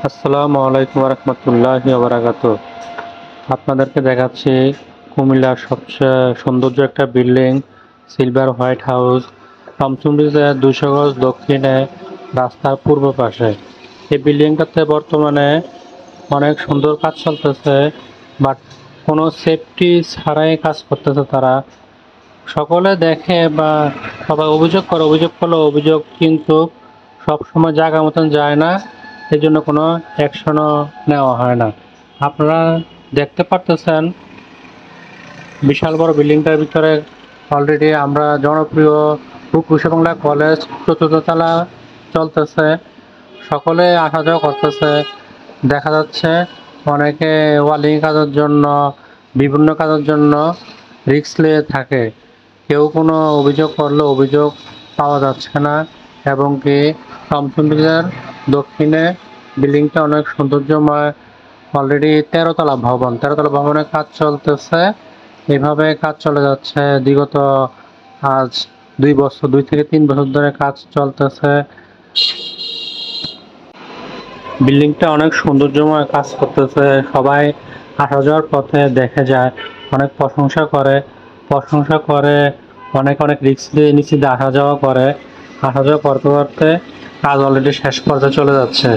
আসসালামু আলাইকুম রহমতুল্লাহি ওয়া আপনাদেরকে দেখাচ্ছি কুমিল্লার সবচেয়ে সৌন্দর্য একটা বিল্ডিং সিলভার হোয়াইট হাউস রমসুম ব্রিজের 200 গজ দক্ষিণে রাস্তার পূর্ব পাশে। এই বিল্ডিংটাতে বর্তমানে অনেক সুন্দর কাজ চলতেছে, বাট কোনো সেফটি ছাড়াই কাজ করতেছে তারা। সকলে দেখে বা সবাই অভিযোগ করে, অভিযোগ করলে অভিযোগ কিন্তু সবসময় জায়গা মতন যায় না, এই জন্য কোনো অ্যাকশনও নেওয়া হয় না। আপনারা দেখতে পারতেছেন বিশাল বড় বিল্ডিংটার ভিতরে অলরেডি আমরা জনপ্রিয় রূপসী বাংলা কলেজ চতুর্থ তলা চলতেছে, সকলে আসা যাওয়া করতেছে। দেখা যাচ্ছে অনেকে ওয়ালিং কাজের জন্য, বিভিন্ন কাজের জন্য রিস্ক নিয়ে থাকে। কেউ কোনো অভিযোগ করলে অভিযোগ পাওয়া যাচ্ছে না। এবং কি রমসুম ব্রিজের দক্ষিণে বিল্ডিংটা অনেক সৌন্দর্যময়, অলরেডি 13 তলা ভবন, 13 তলা ভবনের কাজ চলতেছে। এভাবে কাজ চলে যাচ্ছে বিগত আজ 2 বছর, 2 থেকে 3 বছর ধরে কাজ চলতেছে। বিল্ডিংটা অনেক সৌন্দর্যময় কাজ করতেছে, সবাই আসা যাওয়ার পথে দেখে যায়, অনেক প্রশংসা করে অনেক অনেক রিস্ক দিয়ে নিচে দিয়ে আসা যাওয়া করে। আসা যাওয়া করতে করতে কাজ অলরেডি শেষ পর্যায়ে চলে যাচ্ছে।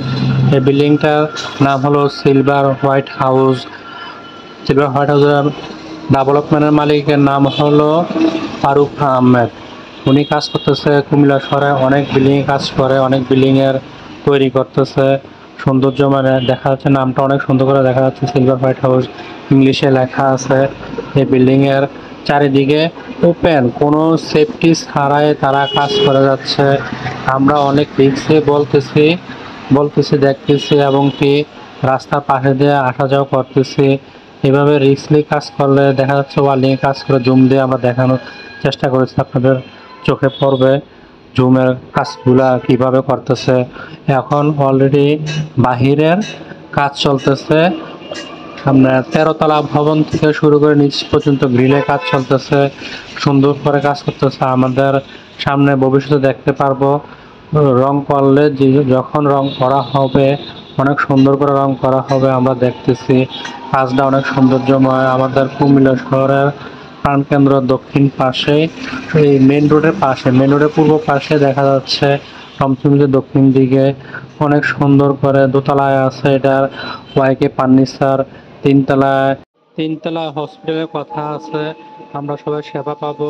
এই বিল্ডিংটার নাম হলো silver white house. Silver white হাউসের ডেভেলপমেন্টের মালিকের নাম হলো ফারুক আহমেদ। উনি কাজ করতেছে কুমিল্লা শহরে, অনেক বিল্ডিং কাজ করে, অনেক বিল্ডিংয়ের তৈরি করতেছে। সৌন্দর্য মানে দেখা যাচ্ছে, নামটা অনেক সুন্দর করে দেখা যাচ্ছে, সিলভার হোয়াইট হাউস ইংলিশে লেখা আছে। এই বিল্ডিংয়ের চারিদিকে ওপেন, কোনো সেফটি ছাড়াই তারা কাজ করে যাচ্ছে। আমরা অনেক রিস্কে বলতেছি দেখতেছি, এবং কি রাস্তার পাশে দিয়ে আসা যাওয়া করতেছি। এভাবে রিস্কলি কাজ করলে দেখা যাচ্ছে ওয়ালিং কাজ করে জুম দিয়ে আমরা দেখানোর চেষ্টা করেছি, আপনাদের চোখে পড়বে জুমের কাজগুলা কিভাবে করতেছে। এখন অলরেডি বাহিরের কাজ চলতেছে, সামনে 13 তলা ভবন থেকে শুরু করে নিচ পর্যন্ত গ্রিলে কাজ চলতেছে, সুন্দর করে কাজ করতেছে। আমাদের সামনে ভবিষ্যতে দেখতে পারবো রং করলে, যখন রং করা হবে অনেক সুন্দর করে রং করা হবে। আমরা দেখতেছি কাজটা অনেক সৌন্দর্যময়। আমাদের কুমিল্লা শহরের প্রাণকেন্দ্র দক্ষিণ পাশে, এই মেন রোডের পূর্ব পাশে দেখা যাচ্ছে রমসুমিজের দক্ষিণ দিকে অনেক সুন্দর করে দোতলায় আছে এটার ওয়াইকে ফার্নিচার। তিনতলা হসপিটালের কথা আছে, আমরা সবাই সেবা পাবো।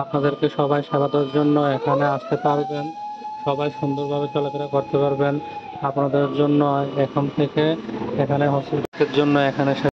আপনাদেরকে সবাই সেবা দেওয়ার জন্য এখানে আসতে পারবেন, সবাই সুন্দরভাবে চলাফেরা করতে পারবেন। আপনাদের জন্য এখন থেকে এখানে হসপিটালের জন্য এখানে